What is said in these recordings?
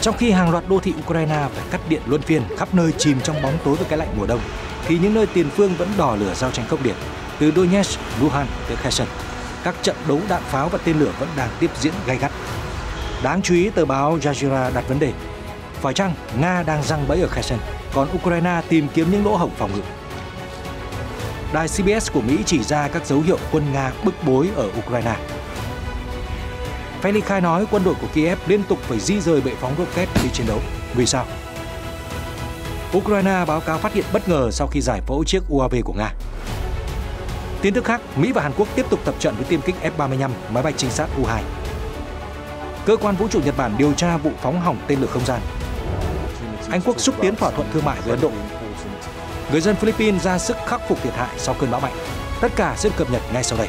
Trong khi hàng loạt đô thị Ukraine phải cắt điện luân phiên, khắp nơi chìm trong bóng tối với cái lạnh mùa đông, thì những nơi tiền phương vẫn đỏ lửa giao tranh khốc liệt, từ Donetsk, Luhansk tới Kherson. Các trận đấu đạn pháo và tên lửa vẫn đang tiếp diễn gay gắt. Đáng chú ý, tờ báo Jazeera đặt vấn đề: phải chăng Nga đang giăng bẫy ở Kherson, còn Ukraine tìm kiếm những lỗ hổng phòng ngự? Đài CBS của Mỹ chỉ ra các dấu hiệu quân Nga bức bối ở Ukraine. Phe ly khai nói quân đội của Kiev liên tục phải di rời bệ phóng rocket đi chiến đấu. Vì sao? Ukraine báo cáo phát hiện bất ngờ sau khi giải phẫu chiếc UAV của Nga. Tin tức khác, Mỹ và Hàn Quốc tiếp tục tập trận với tiêm kích F-35, máy bay trinh sát U-2. Cơ quan vũ trụ Nhật Bản điều tra vụ phóng hỏng tên lửa không gian. Anh Quốc xúc tiến thỏa thuận thương mại với Ấn Độ. Người dân Philippines ra sức khắc phục thiệt hại sau cơn bão mạnh. Tất cả sẽ được cập nhật ngay sau đây.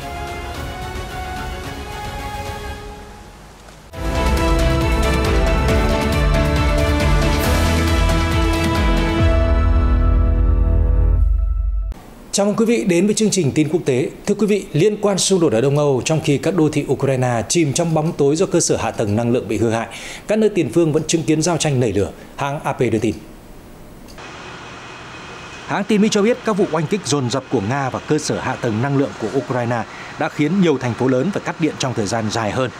Chào mừng quý vị đến với chương trình tin quốc tế. Thưa quý vị, liên quan xung đột ở Đông Âu trong khi các đô thị Ukraine chìm trong bóng tối do cơ sở hạ tầng năng lượng bị hư hại, các nơi tiền phương vẫn chứng kiến giao tranh nảy lửa, hãng AP đưa tin. Hãng tin Mỹ cho biết các vụ oanh kích dồn dập của Nga và cơ sở hạ tầng năng lượng của Ukraine đã khiến nhiều thành phố lớn phải cắt điện trong thời gian dài hơn.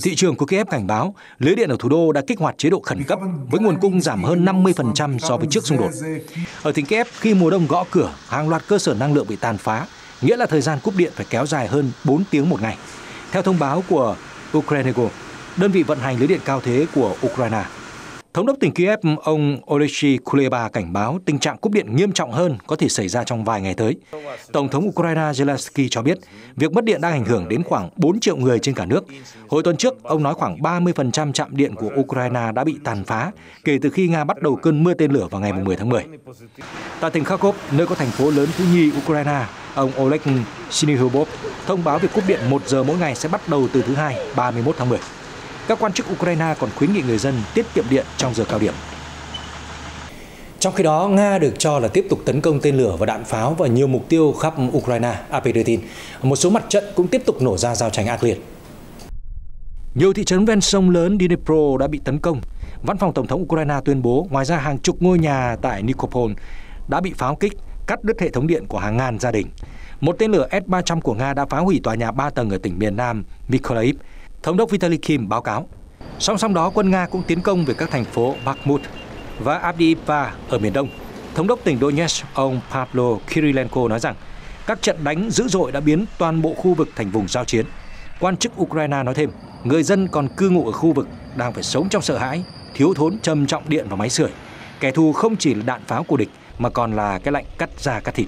Thị trường của Kiev cảnh báo lưới điện ở thủ đô đã kích hoạt chế độ khẩn cấp với nguồn cung giảm hơn 50% so với trước xung đột. Ở tỉnh Kiev, khi mùa đông gõ cửa, hàng loạt cơ sở năng lượng bị tàn phá, nghĩa là thời gian cúp điện phải kéo dài hơn 4 tiếng một ngày. Theo thông báo của Ukrenergo, đơn vị vận hành lưới điện cao thế của Ukraine, Thống đốc tỉnh Kiev, ông Oleksiy Kuleba cảnh báo tình trạng cúp điện nghiêm trọng hơn có thể xảy ra trong vài ngày tới. Tổng thống Ukraine Zelensky cho biết việc mất điện đang ảnh hưởng đến khoảng 4 triệu người trên cả nước. Hồi tuần trước, ông nói khoảng 30% trạm điện của Ukraine đã bị tàn phá kể từ khi Nga bắt đầu cơn mưa tên lửa vào ngày 10 tháng 10. Tại tỉnh Kharkov, nơi có thành phố lớn thứ nhì Ukraine, ông Oleg Syniehubov thông báo việc cúp điện 1 giờ mỗi ngày sẽ bắt đầu từ thứ Hai, 31 tháng 10. Các quan chức Ukraine còn khuyến nghị người dân tiết kiệm điện trong giờ cao điểm. Trong khi đó, Nga được cho là tiếp tục tấn công tên lửa và đạn pháo vào nhiều mục tiêu khắp Ukraine, AP đưa tin. Một số mặt trận cũng tiếp tục nổ ra giao tranh ác liệt. Nhiều thị trấn ven sông lớn Dnipro đã bị tấn công. Văn phòng Tổng thống Ukraine tuyên bố ngoài ra hàng chục ngôi nhà tại Nikopol đã bị pháo kích, cắt đứt hệ thống điện của hàng ngàn gia đình. Một tên lửa S-300 của Nga đã phá hủy tòa nhà 3 tầng ở tỉnh miền Nam Mykolaiv, Thống đốc Vitaly Kim báo cáo. Song song đó, quân Nga cũng tiến công về các thành phố Bakhmut và Avdiivka ở miền đông. Thống đốc tỉnh Donetsk, ông Pavlo Kirilenko nói rằng các trận đánh dữ dội đã biến toàn bộ khu vực thành vùng giao chiến. Quan chức Ukraine nói thêm, người dân còn cư ngụ ở khu vực đang phải sống trong sợ hãi, thiếu thốn trầm trọng điện và máy sưởi. Kẻ thù không chỉ là đạn pháo của địch mà còn là cái lạnh cắt da cắt thịt.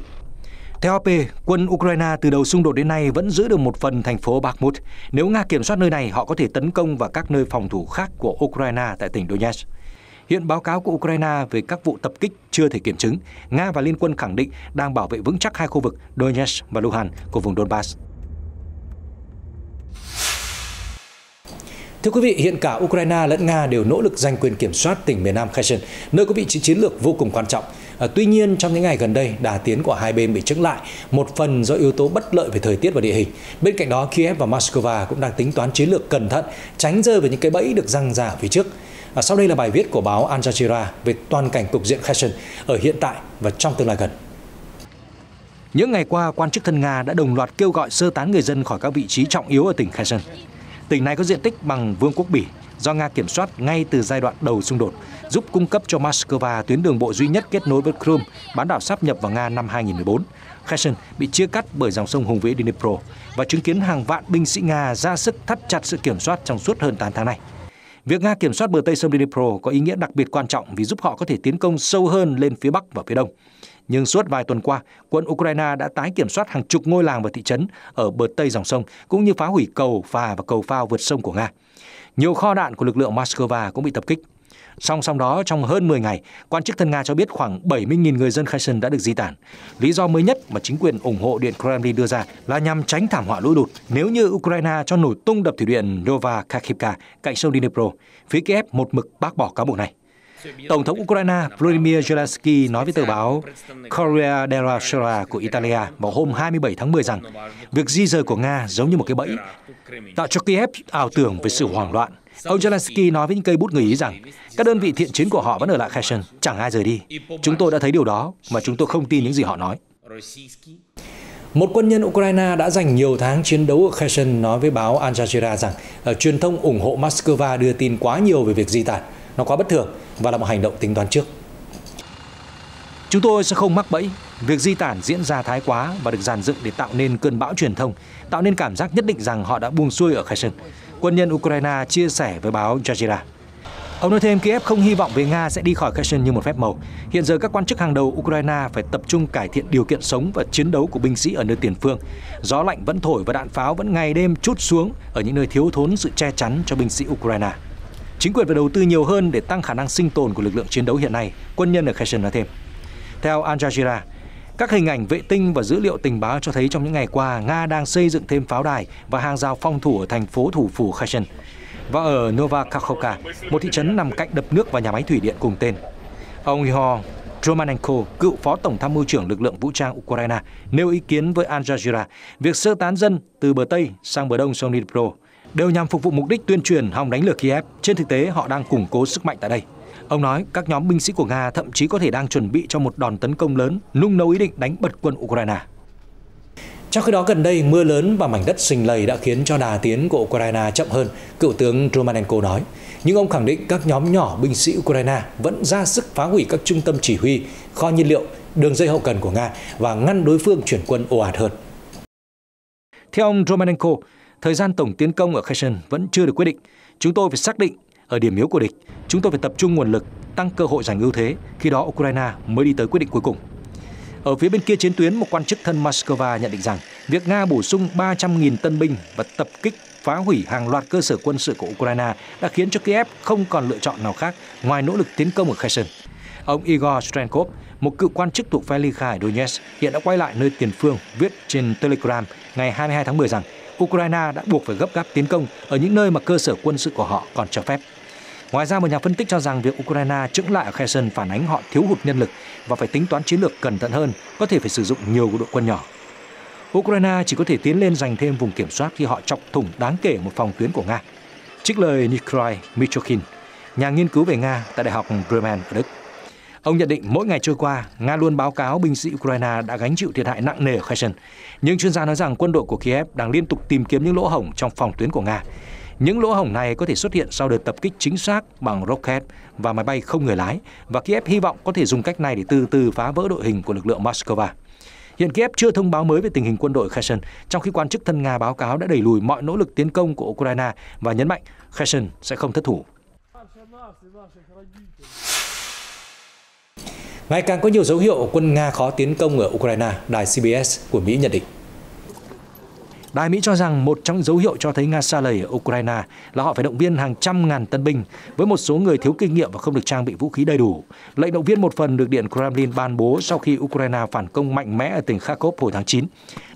Theo AP, quân Ukraine từ đầu xung đột đến nay vẫn giữ được một phần thành phố Bakhmut. Nếu Nga kiểm soát nơi này, họ có thể tấn công vào các nơi phòng thủ khác của Ukraine tại tỉnh Donetsk. Hiện báo cáo của Ukraine về các vụ tập kích chưa thể kiểm chứng. Nga và liên quân khẳng định đang bảo vệ vững chắc hai khu vực Donetsk và Luhansk của vùng Donbass. Thưa quý vị, hiện cả Ukraine lẫn Nga đều nỗ lực giành quyền kiểm soát tỉnh miền Nam Kherson, nơi có vị trí chiến lược vô cùng quan trọng. Tuy nhiên, trong những ngày gần đây, đà tiến của hai bên bị chững lại, một phần do yếu tố bất lợi về thời tiết và địa hình. Bên cạnh đó, Kiev và Moscow cũng đang tính toán chiến lược cẩn thận, tránh rơi vào những cái bẫy được giăng ra ở phía trước. Sau đây là bài viết của báo Al Jazeera về toàn cảnh cục diện Kherson ở hiện tại và trong tương lai gần. Những ngày qua, quan chức thân Nga đã đồng loạt kêu gọi sơ tán người dân khỏi các vị trí trọng yếu ở tỉnh Kherson. Tỉnh này có diện tích bằng Vương quốc Bỉ, do Nga kiểm soát ngay từ giai đoạn đầu xung đột, giúp cung cấp cho Moscow tuyến đường bộ duy nhất kết nối với Crimea, bán đảo sáp nhập vào Nga năm 2014. Kherson bị chia cắt bởi dòng sông hùng vĩ Dnipro và chứng kiến hàng vạn binh sĩ Nga ra sức thắt chặt sự kiểm soát trong suốt hơn 8 tháng này. Việc Nga kiểm soát bờ Tây sông Dnipro có ý nghĩa đặc biệt quan trọng vì giúp họ có thể tiến công sâu hơn lên phía Bắc và phía Đông. Nhưng suốt vài tuần qua, quân Ukraine đã tái kiểm soát hàng chục ngôi làng và thị trấn ở bờ Tây dòng sông, cũng như phá hủy cầu phà và cầu phao vượt sông của Nga. Nhiều kho đạn của lực lượng Moscow cũng bị tập kích. Song song đó, trong hơn 10 ngày, quan chức thân Nga cho biết khoảng 70.000 người dân Kherson đã được di tản. Lý do mới nhất mà chính quyền ủng hộ Điện Kremlin đưa ra là nhằm tránh thảm họa lũ lụt nếu như Ukraine cho nổ tung đập thủy điện Nova-Kakhivka cạnh sông Dnipro. Phía Kiev một mực bác bỏ cáo buộc này. Tổng thống Ukraine Volodymyr Zelensky nói với tờ báo Corriere della Sera của Italia vào hôm 27 tháng 10 rằng việc di rời của Nga giống như một cái bẫy, tạo cho Kiev ảo tưởng về sự hoảng loạn. Ông Zelensky nói với những cây bút người Ý rằng các đơn vị thiện chiến của họ vẫn ở lại Kherson, chẳng ai rời đi. Chúng tôi đã thấy điều đó mà chúng tôi không tin những gì họ nói. Một quân nhân Ukraine đã dành nhiều tháng chiến đấu ở Kherson nói với báo Al Jazeera rằng truyền thông ủng hộ Moscow đưa tin quá nhiều về việc di tản. Nó quá bất thường và là một hành động tính toán trước. Chúng tôi sẽ không mắc bẫy. Việc di tản diễn ra thái quá và được dàn dựng để tạo nên cơn bão truyền thông, tạo nên cảm giác nhất định rằng họ đã buông xuôi ở Kherson. Quân nhân Ukraine chia sẻ với báo Jazeera. Ông nói thêm Kiev không hy vọng về Nga sẽ đi khỏi Kherson như một phép màu. Hiện giờ các quan chức hàng đầu Ukraine phải tập trung cải thiện điều kiện sống và chiến đấu của binh sĩ ở nơi tiền phương. Gió lạnh vẫn thổi và đạn pháo vẫn ngày đêm trút xuống ở những nơi thiếu thốn sự che chắn cho binh sĩ Ukraine. Chính quyền phải đầu tư nhiều hơn để tăng khả năng sinh tồn của lực lượng chiến đấu hiện nay, quân nhân ở Kherson nói thêm. Theo Al Jazeera, các hình ảnh vệ tinh và dữ liệu tình báo cho thấy trong những ngày qua, Nga đang xây dựng thêm pháo đài và hàng rào phòng thủ ở thành phố thủ phủ Kherson và ở Nova Kakhovka, một thị trấn nằm cạnh đập nước và nhà máy thủy điện cùng tên. Ông Ihor Romanenko, cựu phó tổng tham mưu trưởng lực lượng vũ trang Ukraine, nêu ý kiến với Al Jazeera việc sơ tán dân từ bờ Tây sang bờ Đông sông Dnipro đều nhằm phục vụ mục đích tuyên truyền hòng đánh lừa Kiev. Trên thực tế, họ đang củng cố sức mạnh tại đây. Ông nói các nhóm binh sĩ của Nga thậm chí có thể đang chuẩn bị cho một đòn tấn công lớn, nung nấu ý định đánh bật quân Ukraine. Trong khi đó, gần đây, mưa lớn và mảnh đất sình lầy đã khiến cho đà tiến của Ukraine chậm hơn, cựu tướng Romanenko nói. Nhưng ông khẳng định các nhóm nhỏ binh sĩ Ukraine vẫn ra sức phá hủy các trung tâm chỉ huy, kho nhiên liệu, đường dây hậu cần của Nga và ngăn đối phương chuyển quân ồ ạt hơn. Theo ông Romanenko, thời gian tổng tiến công ở Kherson vẫn chưa được quyết định. Chúng tôi phải xác định ở điểm yếu của địch, chúng tôi phải tập trung nguồn lực, tăng cơ hội giành ưu thế, khi đó Ukraine mới đi tới quyết định cuối cùng. Ở phía bên kia chiến tuyến, một quan chức thân Moscow nhận định rằng việc Nga bổ sung 300.000 tân binh và tập kích phá hủy hàng loạt cơ sở quân sự của Ukraine đã khiến cho Kiev không còn lựa chọn nào khác ngoài nỗ lực tiến công ở Kherson. Ông Igor Strenkov, một cựu quan chức thuộc phe ly khai Donetsk, hiện đã quay lại nơi tiền phương, viết trên Telegram ngày 22 tháng 10 rằng Ukraine đã buộc phải gấp gáp tiến công ở những nơi mà cơ sở quân sự của họ còn cho phép. Ngoài ra, một nhà phân tích cho rằng việc Ukraine chững lại ở Kherson phản ánh họ thiếu hụt nhân lực và phải tính toán chiến lược cẩn thận hơn, có thể phải sử dụng nhiều đội quân nhỏ. Ukraine chỉ có thể tiến lên giành thêm vùng kiểm soát khi họ chọc thủng đáng kể một phòng tuyến của Nga. Trích lời Nikolai Michokhin, nhà nghiên cứu về Nga tại Đại học Bremen ở Đức. Ông nhận định mỗi ngày trôi qua, Nga luôn báo cáo binh sĩ Ukraine đã gánh chịu thiệt hại nặng nề ở Kherson. Nhưng chuyên gia nói rằng quân đội của Kiev đang liên tục tìm kiếm những lỗ hổng trong phòng tuyến của Nga. Những lỗ hổng này có thể xuất hiện sau đợt tập kích chính xác bằng rocket và máy bay không người lái, và Kiev hy vọng có thể dùng cách này để từ từ phá vỡ đội hình của lực lượng Moscow. Hiện Kiev chưa thông báo mới về tình hình quân đội Kherson, trong khi quan chức thân Nga báo cáo đã đẩy lùi mọi nỗ lực tiến công của Ukraine và nhấn mạnh Kherson sẽ không thất thủ. Ngày càng có nhiều dấu hiệu quân Nga khó tiến công ở Ukraine, đài CBS của Mỹ nhận định. Đài Mỹ cho rằng một trong dấu hiệu cho thấy Nga sa lầy ở Ukraine là họ phải động viên hàng trăm ngàn tân binh, với một số người thiếu kinh nghiệm và không được trang bị vũ khí đầy đủ. Lệnh động viên một phần được Điện Kremlin ban bố sau khi Ukraine phản công mạnh mẽ ở tỉnh Kharkov hồi tháng 9.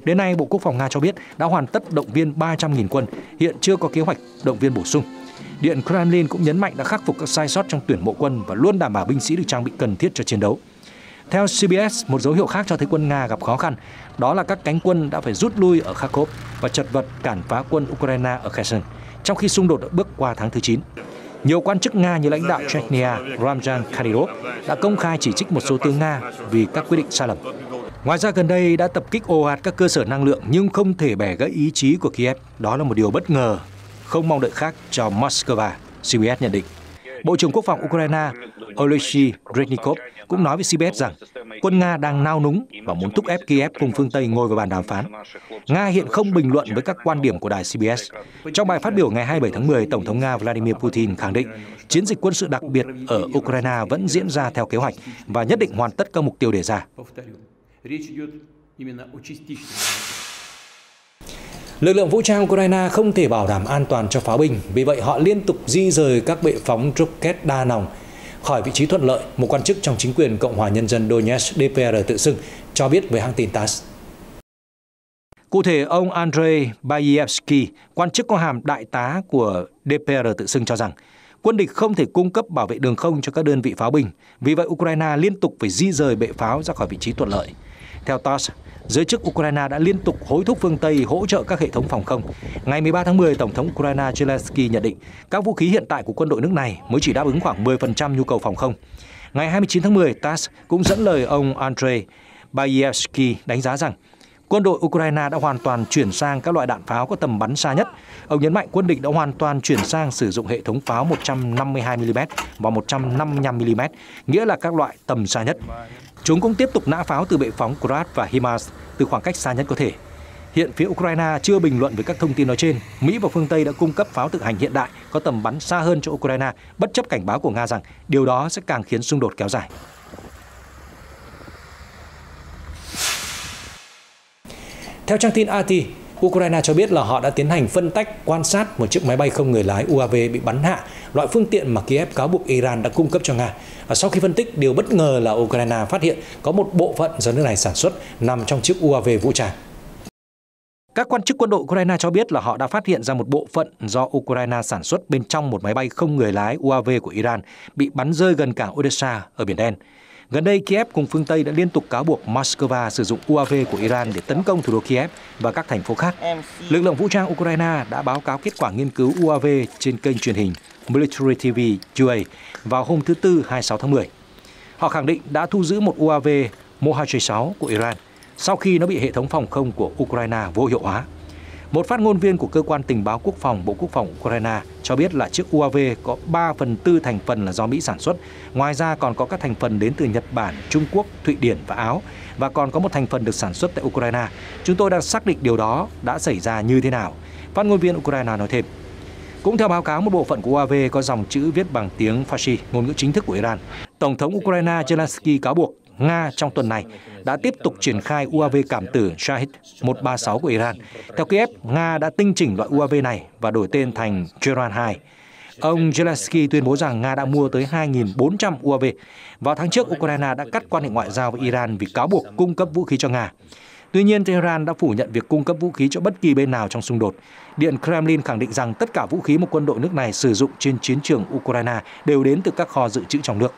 Đến nay, Bộ Quốc phòng Nga cho biết đã hoàn tất động viên 300.000 quân, hiện chưa có kế hoạch động viên bổ sung. Điện Kremlin cũng nhấn mạnh đã khắc phục các sai sót trong tuyển mộ quân và luôn đảm bảo binh sĩ được trang bị cần thiết cho chiến đấu. Theo CBS, một dấu hiệu khác cho thấy quân Nga gặp khó khăn, đó là các cánh quân đã phải rút lui ở Kharkov và chật vật cản phá quân Ukraine ở Kherson, trong khi xung đột đã bước qua tháng thứ 9. Nhiều quan chức Nga như lãnh đạo Chechnya Ramzan Kadyrov đã công khai chỉ trích một số tướng Nga vì các quyết định sai lầm. Ngoài ra, gần đây đã tập kích ồ ạt các cơ sở năng lượng nhưng không thể bẻ gãy ý chí của Kiev. Đó là một điều bất ngờ, không mong đợi khác cho Moscow, CBS nhận định. Bộ trưởng Quốc phòng Ukraine Oleksiy Reznikov cũng nói với CBS rằng quân Nga đang nao núng và muốn thúc ép Kiev cùng phương Tây ngồi vào bàn đàm phán. Nga hiện không bình luận với các quan điểm của đài CBS. Trong bài phát biểu ngày 27 tháng 10, Tổng thống Nga Vladimir Putin khẳng định chiến dịch quân sự đặc biệt ở Ukraine vẫn diễn ra theo kế hoạch và nhất định hoàn tất các mục tiêu đề ra. Lực lượng vũ trang Ukraine không thể bảo đảm an toàn cho pháo binh, vì vậy họ liên tục di rời các bệ phóng rocket đa nòng khỏi vị trí thuận lợi, một quan chức trong chính quyền Cộng hòa Nhân dân Donetsk DPR tự xưng cho biết với hãng tin TASS. Cụ thể, ông Andrei Bayevsky, quan chức có hàm đại tá của DPR tự xưng cho rằng quân địch không thể cung cấp bảo vệ đường không cho các đơn vị pháo binh, vì vậy Ukraine liên tục phải di rời bệ pháo ra khỏi vị trí thuận lợi. Theo TASS, giới chức Ukraine đã liên tục hối thúc phương Tây hỗ trợ các hệ thống phòng không. Ngày 13 tháng 10, Tổng thống Ukraine Zelensky nhận định các vũ khí hiện tại của quân đội nước này mới chỉ đáp ứng khoảng 10% nhu cầu phòng không. Ngày 29 tháng 10, TASS cũng dẫn lời ông Andrei Bayevsky đánh giá rằng quân đội Ukraine đã hoàn toàn chuyển sang các loại đạn pháo có tầm bắn xa nhất. Ông nhấn mạnh quân địch đã hoàn toàn chuyển sang sử dụng hệ thống pháo 152mm và 155mm, nghĩa là các loại tầm xa nhất. Chúng cũng tiếp tục nã pháo từ bệ phóng Grad và HIMARS từ khoảng cách xa nhất có thể. Hiện phía Ukraine chưa bình luận về các thông tin nói trên. Mỹ và phương Tây đã cung cấp pháo tự hành hiện đại có tầm bắn xa hơn cho Ukraine, bất chấp cảnh báo của Nga rằng điều đó sẽ càng khiến xung đột kéo dài. Theo trang tin RT, Ukraine cho biết là họ đã tiến hành phân tách quan sát một chiếc máy bay không người lái UAV bị bắn hạ, loại phương tiện mà Kiev cáo buộc Iran đã cung cấp cho Nga. Và sau khi phân tích, điều bất ngờ là Ukraine phát hiện có một bộ phận do nước này sản xuất nằm trong chiếc UAV vũ trang. Các quan chức quân đội Ukraine cho biết là họ đã phát hiện ra một bộ phận do Ukraine sản xuất bên trong một máy bay không người lái UAV của Iran bị bắn rơi gần cảng Odessa ở Biển Đen. Gần đây, Kiev cùng phương Tây đã liên tục cáo buộc Moscow sử dụng UAV của Iran để tấn công thủ đô Kiev và các thành phố khác. Lực lượng vũ trang Ukraine đã báo cáo kết quả nghiên cứu UAV trên kênh truyền hình Military TV UA vào hôm thứ Tư 26 tháng 10. Họ khẳng định đã thu giữ một UAV Mohajer-6 của Iran sau khi nó bị hệ thống phòng không của Ukraine vô hiệu hóa. Một phát ngôn viên của cơ quan tình báo quốc phòng Bộ Quốc phòng Ukraine cho biết là chiếc UAV có 3/4 thành phần là do Mỹ sản xuất. Ngoài ra còn có các thành phần đến từ Nhật Bản, Trung Quốc, Thụy Điển và Áo. Và còn có một thành phần được sản xuất tại Ukraine. Chúng tôi đang xác định điều đó đã xảy ra như thế nào. Phát ngôn viên Ukraine nói thêm. Cũng theo báo cáo, một bộ phận của UAV có dòng chữ viết bằng tiếng Farsi, ngôn ngữ chính thức của Iran. Tổng thống Ukraine Zelensky cáo buộc Nga trong tuần này đã tiếp tục triển khai UAV cảm tử Shahid-136 của Iran. Theo Kiev, Nga đã tinh chỉnh loại UAV này và đổi tên thành Geran 2. Ông Zelensky tuyên bố rằng Nga đã mua tới 2.400 UAV. Vào tháng trước, Ukraine đã cắt quan hệ ngoại giao với Iran vì cáo buộc cung cấp vũ khí cho Nga. Tuy nhiên, Tehran đã phủ nhận việc cung cấp vũ khí cho bất kỳ bên nào trong xung đột. Điện Kremlin khẳng định rằng tất cả vũ khí mà quân đội nước này sử dụng trên chiến trường Ukraine đều đến từ các kho dự trữ trong nước.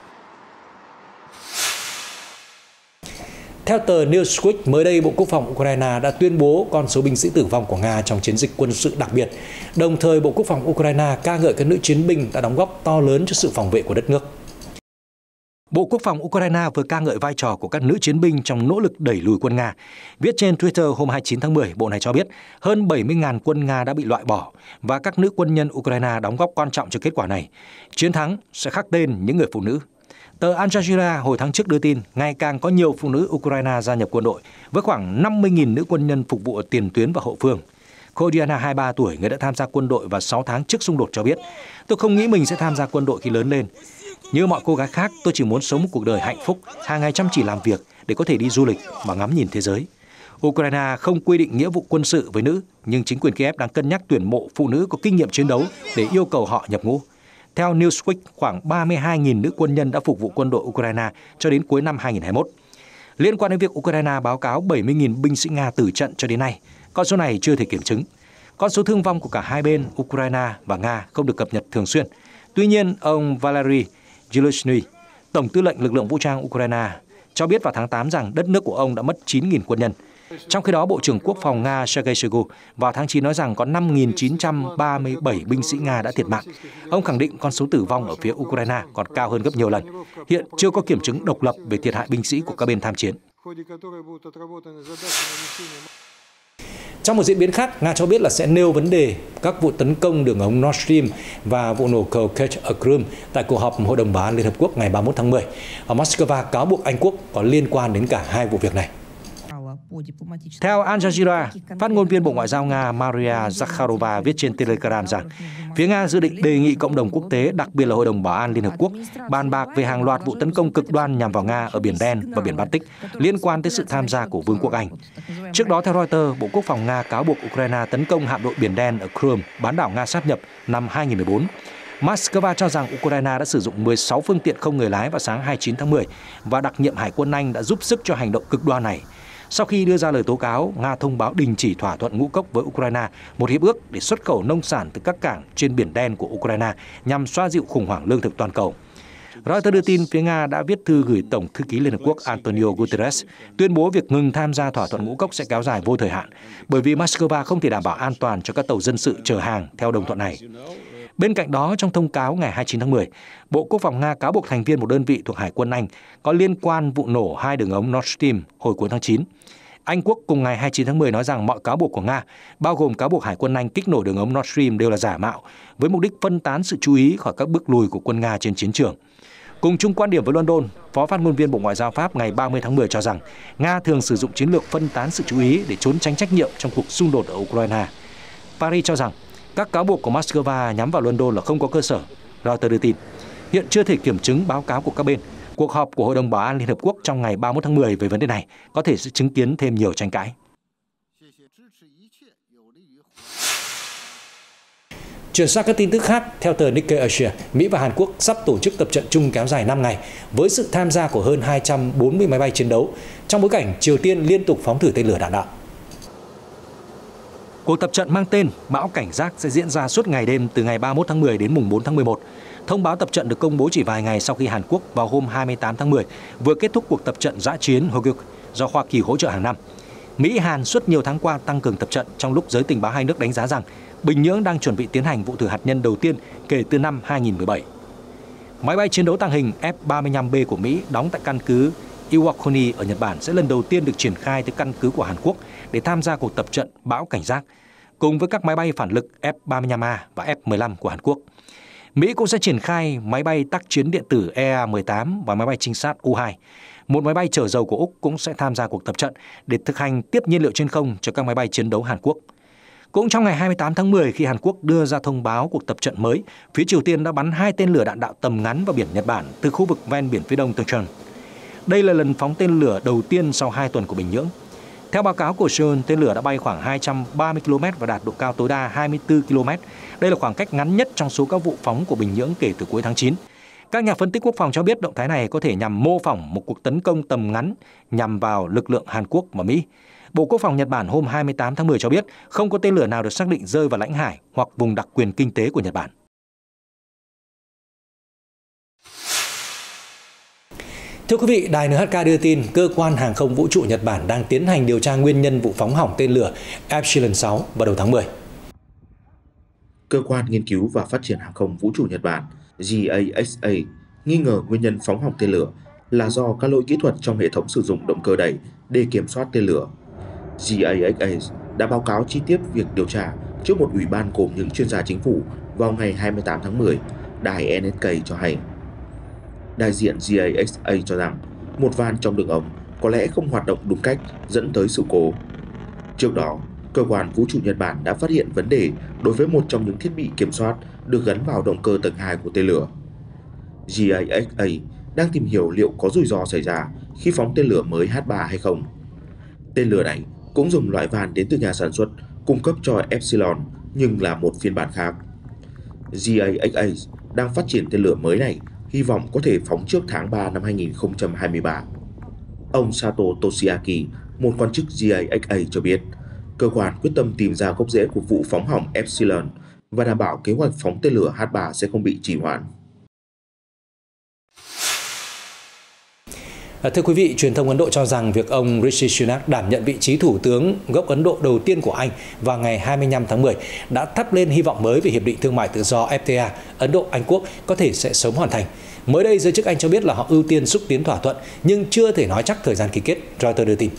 Theo tờ Newsweek, mới đây Bộ Quốc phòng Ukraine đã tuyên bố con số binh sĩ tử vong của Nga trong chiến dịch quân sự đặc biệt. Đồng thời, Bộ Quốc phòng Ukraine ca ngợi các nữ chiến binh đã đóng góp to lớn cho sự phòng vệ của đất nước. Bộ Quốc phòng Ukraine vừa ca ngợi vai trò của các nữ chiến binh trong nỗ lực đẩy lùi quân Nga. Viết trên Twitter hôm 29 tháng 10, Bộ này cho biết hơn 70.000 quân Nga đã bị loại bỏ và các nữ quân nhân Ukraine đóng góp quan trọng cho kết quả này. Chiến thắng sẽ khắc tên những người phụ nữ. Tờ Al Jazeera hồi tháng trước đưa tin ngày càng có nhiều phụ nữ Ukraine gia nhập quân đội, với khoảng 50.000 nữ quân nhân phục vụ ở tiền tuyến và hậu phương. Kodiana, 23 tuổi, người đã tham gia quân đội vào 6 tháng trước xung đột cho biết, tôi không nghĩ mình sẽ tham gia quân đội khi lớn lên. Như mọi cô gái khác, tôi chỉ muốn sống một cuộc đời hạnh phúc, hàng ngày chăm chỉ làm việc để có thể đi du lịch và ngắm nhìn thế giới. Ukraine không quy định nghĩa vụ quân sự với nữ, nhưng chính quyền Kiev đang cân nhắc tuyển mộ phụ nữ có kinh nghiệm chiến đấu để yêu cầu họ nhập ngũ. Theo Newsweek, khoảng 32.000 nữ quân nhân đã phục vụ quân đội Ukraine cho đến cuối năm 2021. Liên quan đến việc Ukraine báo cáo 70.000 binh sĩ Nga tử trận cho đến nay, con số này chưa thể kiểm chứng. Con số thương vong của cả hai bên, Ukraine và Nga, không được cập nhật thường xuyên. Tuy nhiên, ông Valery Zaluzhny, Tổng tư lệnh lực lượng vũ trang Ukraine, cho biết vào tháng 8 rằng đất nước của ông đã mất 9.000 quân nhân. Trong khi đó, Bộ trưởng Quốc phòng Nga Sergei Shoigu vào tháng 9 nói rằng có 5.937 binh sĩ Nga đã thiệt mạng. Ông khẳng định con số tử vong ở phía Ukraine còn cao hơn gấp nhiều lần. Hiện chưa có kiểm chứng độc lập về thiệt hại binh sĩ của các bên tham chiến. Trong một diễn biến khác, Nga cho biết là sẽ nêu vấn đề các vụ tấn công đường ống Nord Stream và vụ nổ cầu Kerch ở Crimea tại cuộc họp Hội đồng Bảo an Liên Hợp Quốc ngày 31 tháng 10. Ở Moscow cáo buộc Anh Quốc có liên quan đến cả hai vụ việc này. Theo Al Jazeera, phát ngôn viên Bộ Ngoại giao Nga Maria Zakharova viết trên Telegram rằng phía Nga dự định đề nghị cộng đồng quốc tế, đặc biệt là Hội đồng Bảo an Liên Hợp Quốc, bàn bạc về hàng loạt vụ tấn công cực đoan nhằm vào Nga ở Biển Đen và Biển Baltic liên quan tới sự tham gia của Vương quốc Anh. Trước đó, theo Reuters, Bộ Quốc phòng Nga cáo buộc Ukraine tấn công hạm đội Biển Đen ở Crimea, bán đảo Nga sáp nhập năm 2014. Moscow cho rằng Ukraine đã sử dụng 16 phương tiện không người lái vào sáng 29 tháng 10 và đặc nhiệm Hải quân Anh đã giúp sức cho hành động cực đoan này. Sau khi đưa ra lời tố cáo, Nga thông báo đình chỉ thỏa thuận ngũ cốc với Ukraine, một hiệp ước để xuất khẩu nông sản từ các cảng trên Biển Đen của Ukraine nhằm xoa dịu khủng hoảng lương thực toàn cầu. Reuters đưa tin phía Nga đã viết thư gửi Tổng thư ký Liên Hợp Quốc Antonio Guterres, tuyên bố việc ngừng tham gia thỏa thuận ngũ cốc sẽ kéo dài vô thời hạn, bởi vì Moscow không thể đảm bảo an toàn cho các tàu dân sự chở hàng theo đồng thuận này. Bên cạnh đó, trong thông cáo ngày 29 tháng 10, Bộ Quốc phòng Nga cáo buộc thành viên một đơn vị thuộc Hải quân Anh có liên quan vụ nổ 2 đường ống Nord Stream hồi cuối tháng 9. Anh Quốc cùng ngày 29 tháng 10 nói rằng mọi cáo buộc của Nga, bao gồm cáo buộc Hải quân Anh kích nổ đường ống Nord Stream đều là giả mạo, với mục đích phân tán sự chú ý khỏi các bước lùi của quân Nga trên chiến trường. Cùng chung quan điểm với London, Phó phát ngôn viên Bộ Ngoại giao Pháp ngày 30 tháng 10 cho rằng Nga thường sử dụng chiến lược phân tán sự chú ý để trốn tránh trách nhiệm trong cuộc xung đột ở Ukraine. Paris cho rằng các cáo buộc của Moscow nhắm vào London là không có cơ sở. Reuters đưa tin, hiện chưa thể kiểm chứng báo cáo của các bên. Cuộc họp của Hội đồng Bảo an Liên Hợp Quốc trong ngày 31 tháng 10 về vấn đề này có thể sẽ chứng kiến thêm nhiều tranh cãi. Chuyển sang các tin tức khác, theo tờ Nikkei Asia, Mỹ và Hàn Quốc sắp tổ chức tập trận chung kéo dài 5 ngày với sự tham gia của hơn 240 máy bay chiến đấu trong bối cảnh Triều Tiên liên tục phóng thử tên lửa đạn đạo. Cuộc tập trận mang tên Bão Cảnh Giác sẽ diễn ra suốt ngày đêm từ ngày 31 tháng 10 đến mùng 4 tháng 11. Thông báo tập trận được công bố chỉ vài ngày sau khi Hàn Quốc vào hôm 28 tháng 10 vừa kết thúc cuộc tập trận dã chiến Hogyuk do Hoa Kỳ hỗ trợ hàng năm. Mỹ-Hàn suốt nhiều tháng qua tăng cường tập trận trong lúc giới tình báo hai nước đánh giá rằng Bình Nhưỡng đang chuẩn bị tiến hành vụ thử hạt nhân đầu tiên kể từ năm 2017. Máy bay chiến đấu tàng hình F-35B của Mỹ đóng tại căn cứ Iwakuni ở Nhật Bản sẽ lần đầu tiên được triển khai tới căn cứ của Hàn Quốc để tham gia cuộc tập trận Bão Cảnh Giác, cùng với các máy bay phản lực F-35A và F-15 của Hàn Quốc. Mỹ cũng sẽ triển khai máy bay tác chiến điện tử EA-18 và máy bay trinh sát U-2. Một máy bay chở dầu của Úc cũng sẽ tham gia cuộc tập trận để thực hành tiếp nhiên liệu trên không cho các máy bay chiến đấu Hàn Quốc. Cũng trong ngày 28 tháng 10, khi Hàn Quốc đưa ra thông báo cuộc tập trận mới, phía Triều Tiên đã bắn 2 tên lửa đạn đạo tầm ngắn vào biển Nhật Bản từ khu vực ven biển phía đông Tongchon. Đây là lần phóng tên lửa đầu tiên sau 2 tuần của Bình Nhưỡng. Theo báo cáo của Seoul, tên lửa đã bay khoảng 230 km và đạt độ cao tối đa 24 km. Đây là khoảng cách ngắn nhất trong số các vụ phóng của Bình Nhưỡng kể từ cuối tháng 9. Các nhà phân tích quốc phòng cho biết động thái này có thể nhằm mô phỏng một cuộc tấn công tầm ngắn nhằm vào lực lượng Hàn Quốc và Mỹ. Bộ Quốc phòng Nhật Bản hôm 28 tháng 10 cho biết không có tên lửa nào được xác định rơi vào lãnh hải hoặc vùng đặc quyền kinh tế của Nhật Bản. Thưa quý vị, đài NHK đưa tin cơ quan hàng không vũ trụ Nhật Bản đang tiến hành điều tra nguyên nhân vụ phóng hỏng tên lửa Epsilon 6 vào đầu tháng 10. Cơ quan nghiên cứu và phát triển hàng không vũ trụ Nhật Bản JAXA nghi ngờ nguyên nhân phóng hỏng tên lửa là do các lỗi kỹ thuật trong hệ thống sử dụng động cơ đẩy để kiểm soát tên lửa. JAXA đã báo cáo chi tiết việc điều tra trước một ủy ban gồm những chuyên gia chính phủ vào ngày 28 tháng 10, đài NHK cho hay. Đại diện JAXA cho rằng một van trong đường ống có lẽ không hoạt động đúng cách dẫn tới sự cố. Trước đó, cơ quan vũ trụ Nhật Bản đã phát hiện vấn đề đối với một trong những thiết bị kiểm soát được gắn vào động cơ tầng 2 của tên lửa. JAXA đang tìm hiểu liệu có rủi ro xảy ra khi phóng tên lửa mới H3 hay không. Tên lửa này cũng dùng loại van đến từ nhà sản xuất cung cấp cho Epsilon nhưng là một phiên bản khác. JAXA đang phát triển tên lửa mới này, hy vọng có thể phóng trước tháng 3 năm 2023. Ông Sato Toshiaki, một quan chức JAXA cho biết, cơ quan quyết tâm tìm ra gốc rễ của vụ phóng hỏng Epsilon và đảm bảo kế hoạch phóng tên lửa H3 sẽ không bị trì hoãn. Thưa quý vị, truyền thông Ấn Độ cho rằng việc ông Rishi Sunak đảm nhận vị trí thủ tướng gốc Ấn Độ đầu tiên của Anh vào ngày 25 tháng 10 đã thắp lên hy vọng mới về Hiệp định Thương mại Tự do FTA Ấn Độ-Anh Quốc có thể sẽ sớm hoàn thành. Mới đây, giới chức Anh cho biết là họ ưu tiên xúc tiến thỏa thuận nhưng chưa thể nói chắc thời gian ký kết, Reuters đưa tin.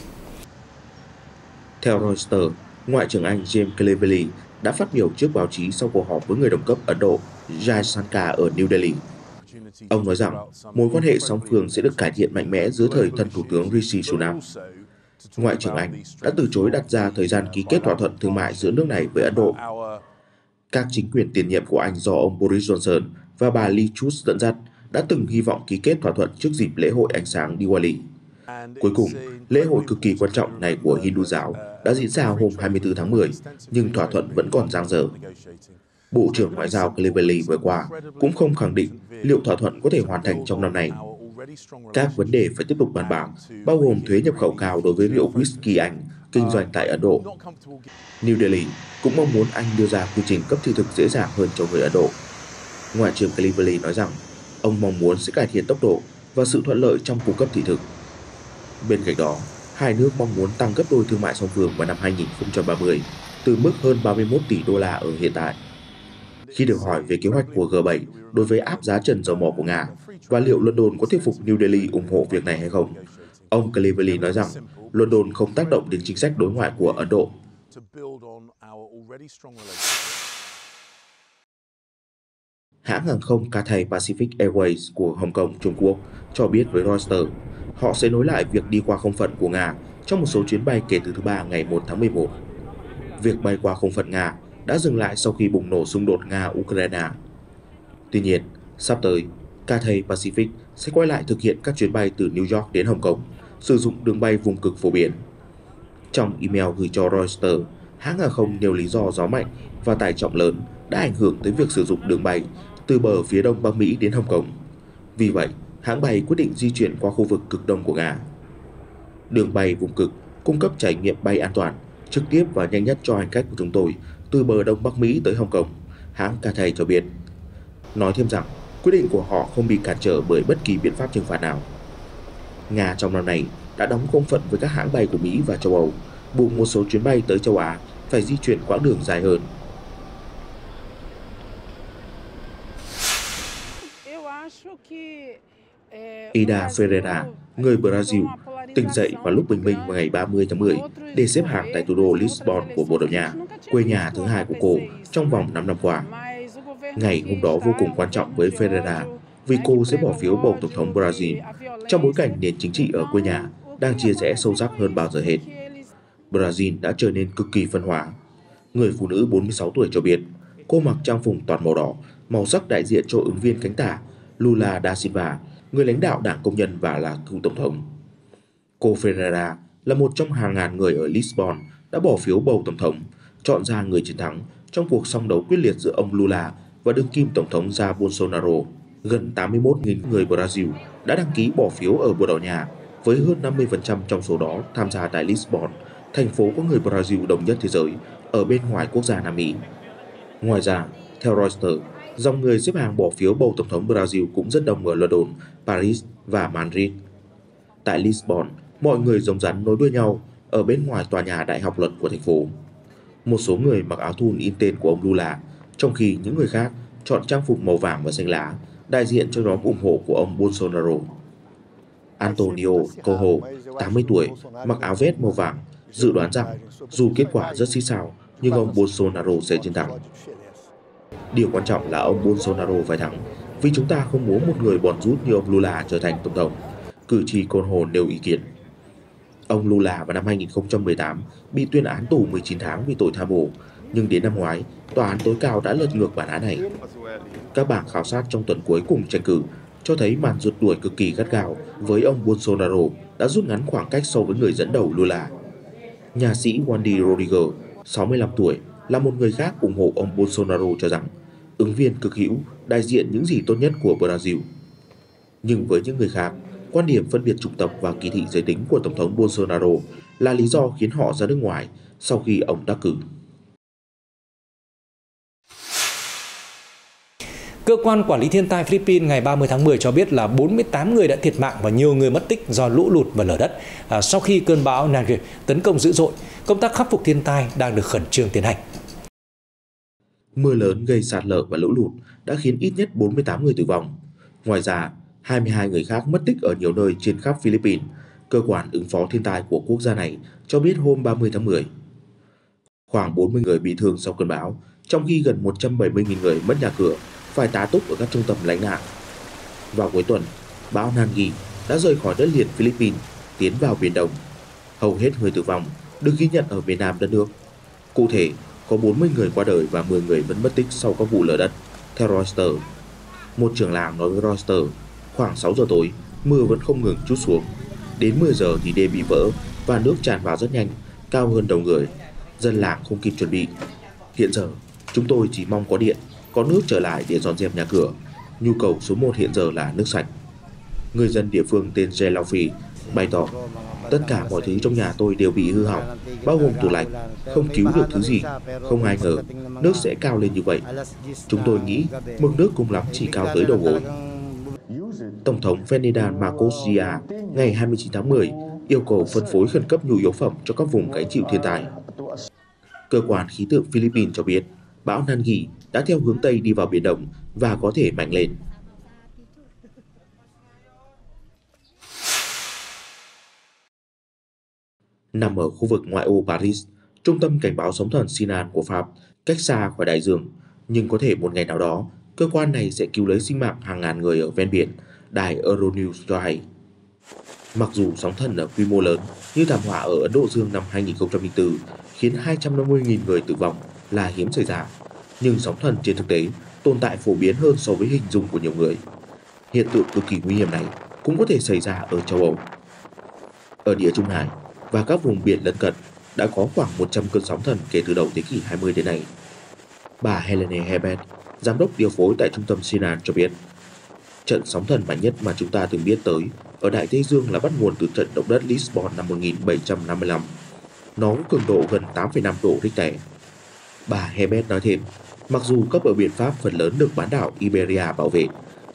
Theo Reuters, Ngoại trưởng Anh James Cleverly đã phát biểu trước báo chí sau cuộc họp với người đồng cấp Ấn Độ Jai Shankar ở New Delhi. Ông nói rằng mối quan hệ song phương sẽ được cải thiện mạnh mẽ dưới thời thân Thủ tướng Rishi Sunak. Ngoại trưởng Anh đã từ chối đặt ra thời gian ký kết thỏa thuận thương mại giữa nước này với Ấn Độ. Các chính quyền tiền nhiệm của Anh do ông Boris Johnson và bà Liz Truss dẫn dắt đã từng hy vọng ký kết thỏa thuận trước dịp lễ hội ánh sáng Diwali. Cuối cùng, lễ hội cực kỳ quan trọng này của Hindu giáo đã diễn ra hôm 24 tháng 10, nhưng thỏa thuận vẫn còn dang dở. Bộ trưởng Ngoại giao Cleverly vừa qua cũng không khẳng định liệu thỏa thuận có thể hoàn thành trong năm nay. Các vấn đề phải tiếp tục bàn bạc, bao gồm thuế nhập khẩu cao đối với rượu whisky Anh kinh doanh tại Ấn Độ. New Delhi cũng mong muốn Anh đưa ra quy trình cấp thị thực dễ dàng hơn cho người Ấn Độ. Ngoại trưởng Cleverly nói rằng Ông mong muốn sẽ cải thiện tốc độ và sự thuận lợi trong cung cấp thị thực. Bên cạnh đó, hai nước mong muốn tăng gấp đôi thương mại song phương vào năm 2030 từ mức hơn 31 tỷ đô la ở hiện tại. Khi được hỏi về kế hoạch của G7 đối với áp giá trần dầu mỏ của Nga và liệu London có thuyết phục New Delhi ủng hộ việc này hay không, ông Cleverly nói rằng London không tác động đến chính sách đối ngoại của Ấn Độ. Hãng hàng không Cathay Pacific Airways của Hồng Kông, Trung Quốc cho biết với Reuters họ sẽ nối lại việc đi qua không phận của Nga trong một số chuyến bay kể từ thứ Ba ngày 1 tháng 11. Việc bay qua không phận Nga đã dừng lại sau khi bùng nổ xung đột Nga-Ukraine. Tuy nhiên, sắp tới, Cathay Pacific sẽ quay lại thực hiện các chuyến bay từ New York đến Hồng Kông, sử dụng đường bay vùng cực phổ biến. Trong email gửi cho Reuters, hãng hàng không nêu lý do gió mạnh và tải trọng lớn đã ảnh hưởng tới việc sử dụng đường bay từ bờ phía đông Bắc Mỹ đến Hồng Kông. Vì vậy, hãng bay quyết định di chuyển qua khu vực cực đông của Nga. Đường bay vùng cực cung cấp trải nghiệm bay an toàn, trực tiếp và nhanh nhất cho hành khách của chúng tôi từ bờ đông Bắc Mỹ tới Hồng Kông, hãng Cathay cho biết. Nói thêm rằng, quyết định của họ không bị cản trở bởi bất kỳ biện pháp trừng phạt nào. Nga trong năm nay đã đóng không phận với các hãng bay của Mỹ và châu Âu, buộc một số chuyến bay tới châu Á phải di chuyển quãng đường dài hơn. Ida Ferreira, người Brazil, tỉnh dậy vào lúc bình minh vào ngày 30 tháng 10 để xếp hàng tại thủ đô Lisbon của Bồ Đào Nha, quê nhà thứ hai của cô trong vòng 5 năm qua. Ngày hôm đó vô cùng quan trọng với Ferreira vì cô sẽ bỏ phiếu bầu Tổng thống Brazil trong bối cảnh nền chính trị ở quê nhà đang chia rẽ sâu sắc hơn bao giờ hết. Brazil đã trở nên cực kỳ phân hóa. Người phụ nữ 46 tuổi cho biết cô mặc trang phục toàn màu đỏ, màu sắc đại diện cho ứng viên cánh tả Lula da Silva, người lãnh đạo Đảng Công nhân và là cựu tổng thống. Cô Ferreira là một trong hàng ngàn người ở Lisbon đã bỏ phiếu bầu tổng thống, chọn ra người chiến thắng trong cuộc song đấu quyết liệt giữa ông Lula và đương kim tổng thống Jair Bolsonaro. Gần 81.000 người Brazil đã đăng ký bỏ phiếu ở Bồ Đào Nha, với hơn 50% trong số đó tham gia tại Lisbon, thành phố có người Brazil đông nhất thế giới ở bên ngoài quốc gia Nam Mỹ. Ngoài ra, theo Reuters, dòng người xếp hàng bỏ phiếu bầu tổng thống Brazil cũng rất đông ở London, Paris và Madrid. Tại Lisbon, mọi người rồng rắn nối đuôi nhau ở bên ngoài tòa nhà đại học luật của thành phố. Một số người mặc áo thun in tên của ông Lula, trong khi những người khác chọn trang phục màu vàng và xanh lá, đại diện cho nhóm ủng hộ của ông Bolsonaro. Antonio Coho, 80 tuổi, mặc áo vest màu vàng, dự đoán rằng dù kết quả rất xí xào, nhưng ông Bolsonaro sẽ chiến thắng. Điều quan trọng là ông Bolsonaro phải thắng, vì chúng ta không muốn một người bòn rút như ông Lula trở thành tổng thống, cử tri Coho nêu ý kiến. Ông Lula vào năm 2018 bị tuyên án tù 19 tháng vì tội tham ô, nhưng đến năm ngoái, tòa án tối cao đã lật ngược bản án này. Các bảng khảo sát trong tuần cuối cùng tranh cử cho thấy màn rượt đuổi cực kỳ gắt gao với ông Bolsonaro đã rút ngắn khoảng cách so với người dẫn đầu Lula. Nhà sĩ Wendy Rodriguez, 65 tuổi, là một người khác ủng hộ ông Bolsonaro cho rằng ứng viên cực hữu đại diện những gì tốt nhất của Brazil. Nhưng với những người khác, quan điểm phân biệt chủng tộc và kỳ thị giới tính của Tổng thống Bolsonaro là lý do khiến họ ra nước ngoài sau khi ông đắc cử. Cơ quan Quản lý Thiên tai Philippines ngày 30 tháng 10 cho biết là 48 người đã thiệt mạng và nhiều người mất tích do lũ lụt và lở đất sau khi cơn bão Nagin tấn công dữ dội. Công tác khắc phục thiên tai đang được khẩn trương tiến hành. Mưa lớn gây sạt lở và lũ lụt đã khiến ít nhất 48 người tử vong. Ngoài ra, 22 người khác mất tích ở nhiều nơi trên khắp Philippines, cơ quan ứng phó thiên tai của quốc gia này cho biết hôm 30 tháng 10. Khoảng 40 người bị thương sau cơn bão, trong khi gần 170.000 người mất nhà cửa, phải tá túc ở các trung tâm lánh nạn. Vào cuối tuần, bão Nagin đã rời khỏi đất liền Philippines, tiến vào Biển Đông. Hầu hết người tử vong được ghi nhận ở miền nam đất nước. Cụ thể, có 40 người qua đời và 10 người vẫn mất tích sau các vụ lở đất, theo Reuters. Một trưởng làng nói với Reuters, khoảng 6 giờ tối, mưa vẫn không ngừng trút xuống. Đến 10 giờ thì đê bị vỡ và nước tràn vào rất nhanh, cao hơn đầu người. Dân làng không kịp chuẩn bị. Hiện giờ, chúng tôi chỉ mong có điện, có nước trở lại để dọn dẹp nhà cửa. Nhu cầu số 1 hiện giờ là nước sạch. Người dân địa phương tên Jelaufi bày tỏ, tất cả mọi thứ trong nhà tôi đều bị hư hỏng, bao gồm tủ lạnh, không cứu được thứ gì. Không ai ngờ nước sẽ cao lên như vậy. Chúng tôi nghĩ mực nước cùng lắm chỉ cao tới đầu gối. Tổng thống Ferdinand Marcos Jr. ngày 29 tháng 10 yêu cầu phân phối khẩn cấp nhu yếu phẩm cho các vùng gánh chịu thiên tai. Cơ quan khí tượng Philippines cho biết bão Nangi đã theo hướng Tây đi vào Biển Đông và có thể mạnh lên. Nằm ở khu vực ngoại ô Paris, trung tâm cảnh báo sóng thần Sinan của Pháp cách xa khỏi đại dương, nhưng có thể một ngày nào đó, cơ quan này sẽ cứu lấy sinh mạng hàng ngàn người ở ven biển, đài Euronews cho hay. Mặc dù sóng thần ở quy mô lớn như thảm họa ở Ấn Độ Dương năm 2004 khiến 250.000 người tử vong là hiếm xảy ra, nhưng sóng thần trên thực tế tồn tại phổ biến hơn so với hình dung của nhiều người. Hiện tượng cực kỳ nguy hiểm này cũng có thể xảy ra ở châu Âu. Ở Địa Trung Hải và các vùng biển lân cận đã có khoảng 100 cơn sóng thần kể từ đầu thế kỷ 20 đến nay. Bà Helene Herbert, giám đốc điều phối tại trung tâm Sinan cho biết, trận sóng thần mạnh nhất mà chúng ta từng biết tới ở Đại Tây Dương là bắt nguồn từ trận động đất Lisbon năm 1755. Nó có cường độ gần 8,5 độ Richter. Bà Herbert nói thêm, mặc dù các bờ biển Pháp phần lớn được bán đảo Iberia bảo vệ,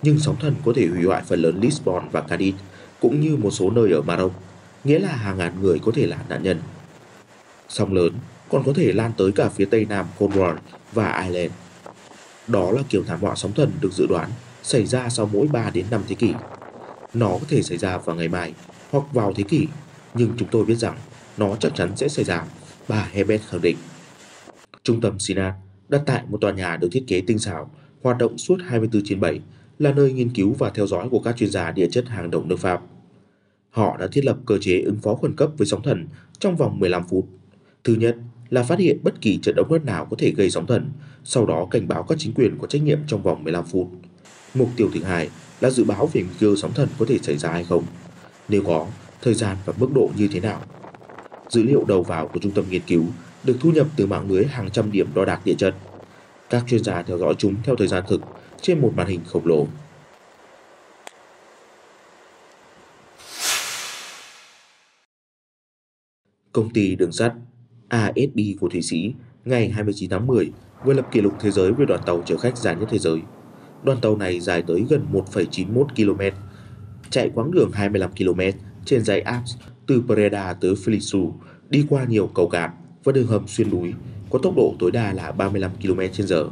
nhưng sóng thần có thể hủy hoại phần lớn Lisbon và Cadiz, cũng như một số nơi ở Maroc, nghĩa là hàng ngàn người có thể là nạn nhân. Sóng lớn còn có thể lan tới cả phía tây nam Cornwall và Ireland. Đó là kiểu thảm họa sóng thần được dự đoán xảy ra sau mỗi 3 đến 5 thế kỷ. Nó có thể xảy ra vào ngày mai hoặc vào thế kỷ, nhưng chúng tôi biết rằng nó chắc chắn sẽ xảy ra, bà Herbert khẳng định. Trung tâm Sinan đặt tại một tòa nhà được thiết kế tinh xảo, hoạt động suốt 24/7, là nơi nghiên cứu và theo dõi của các chuyên gia địa chất hàng đầu nước Pháp. Họ đã thiết lập cơ chế ứng phó khẩn cấp với sóng thần trong vòng 15 phút. Thứ nhất là phát hiện bất kỳ trận động đất nào có thể gây sóng thần, sau đó cảnh báo các chính quyền có trách nhiệm trong vòng 15 phút. Mục tiêu thứ hai là dự báo về nguy cơ sóng thần có thể xảy ra hay không. Nếu có, thời gian và mức độ như thế nào. Dữ liệu đầu vào của trung tâm nghiên cứu được thu nhập từ mạng lưới hàng trăm điểm đo đạc địa chất. Các chuyên gia theo dõi chúng theo thời gian thực trên một màn hình khổng lồ. Công ty đường sắt ASB của Thụy Sĩ ngày 29 tháng 10 vừa lập kỷ lục thế giới về đoàn tàu chở khách dài nhất thế giới. Đoàn tàu này dài tới gần 1,91 km, chạy quãng đường 25 km trên dãy Alps từ Breda tới Filisu, đi qua nhiều cầu cạn và đường hầm xuyên núi, có tốc độ tối đa là 35 km/h.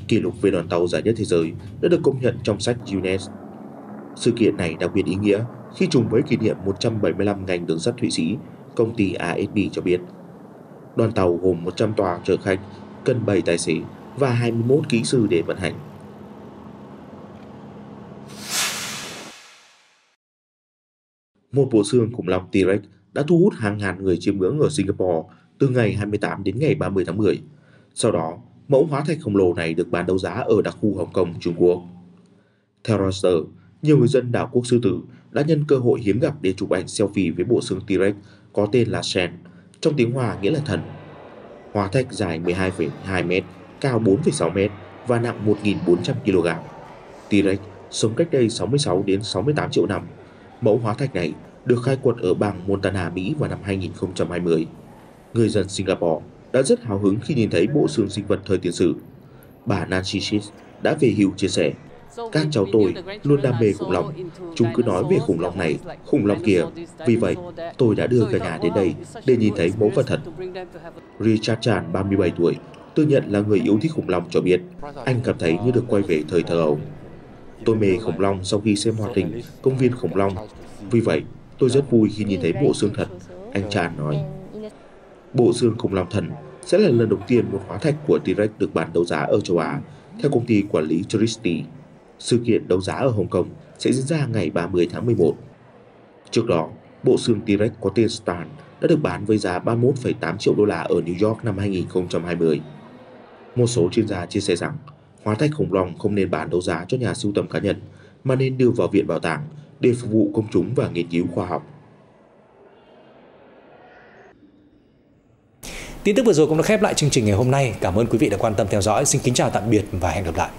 Kỷ lục về đoàn tàu dài nhất thế giới đã được công nhận trong sách Guinness. Sự kiện này đặc biệt ý nghĩa khi trùng với kỷ niệm 175 ngành đường sắt Thụy Sĩ, công ty ASB cho biết. Đoàn tàu gồm 100 tòa chở khách, cần 7 tài xế và 21 kỹ sư để vận hành. Một bộ xương khủng long T-Rex đã thu hút hàng ngàn người chiêm ngưỡng ở Singapore từ ngày 28 đến ngày 30 tháng 10. Sau đó, mẫu hóa thạch khổng lồ này được bán đấu giá ở đặc khu Hồng Kông, Trung Quốc. Theo Reuters, nhiều người dân đảo quốc Sư Tử đã nhân cơ hội hiếm gặp để chụp ảnh selfie với bộ xương T-Rex có tên là Shen, trong tiếng Hoa nghĩa là thần. Hóa thạch dài 12,2 m, cao 4,6 m và nặng 1.400 kg. T-Rex sống cách đây 66 đến 68 triệu năm. Mẫu hóa thạch này được khai quật ở bang Montana, Mỹ vào năm 2020. Người dân Singapore đã rất hào hứng khi nhìn thấy bộ xương sinh vật thời tiền sử. Bà Nancy Shit đã về hưu chia sẻ, các cháu tôi luôn đam mê khủng long. Chúng cứ nói về khủng long này, khủng long kia. Vì vậy, tôi đã đưa cả nhà đến đây để nhìn thấy mẫu vật thật. Richard Chan, 37 tuổi, tự nhận là người yêu thích khủng long cho biết, anh cảm thấy như được quay về thời thơ ấu. Tôi mê khủng long sau khi xem hoạt hình Công viên khủng long. Vì vậy, tôi rất vui khi nhìn thấy bộ xương thật, anh Chan nói. Bộ xương khủng long thần sẽ là lần đầu tiên một hóa thạch của T-Rex được bán đấu giá ở châu Á, theo công ty quản lý Christie. Sự kiện đấu giá ở Hồng Kông sẽ diễn ra ngày 30 tháng 11. Trước đó, bộ xương T-Rex có tên Stan đã được bán với giá 31,8 triệu đô la ở New York năm 2020. Một số chuyên gia chia sẻ rằng, hóa thạch khủng long không nên bán đấu giá cho nhà sưu tầm cá nhân, mà nên đưa vào viện bảo tàng để phục vụ công chúng và nghiên cứu khoa học. Tin tức vừa rồi cũng đã khép lại chương trình ngày hôm nay. Cảm ơn quý vị đã quan tâm theo dõi. Xin kính chào tạm biệt và hẹn gặp lại.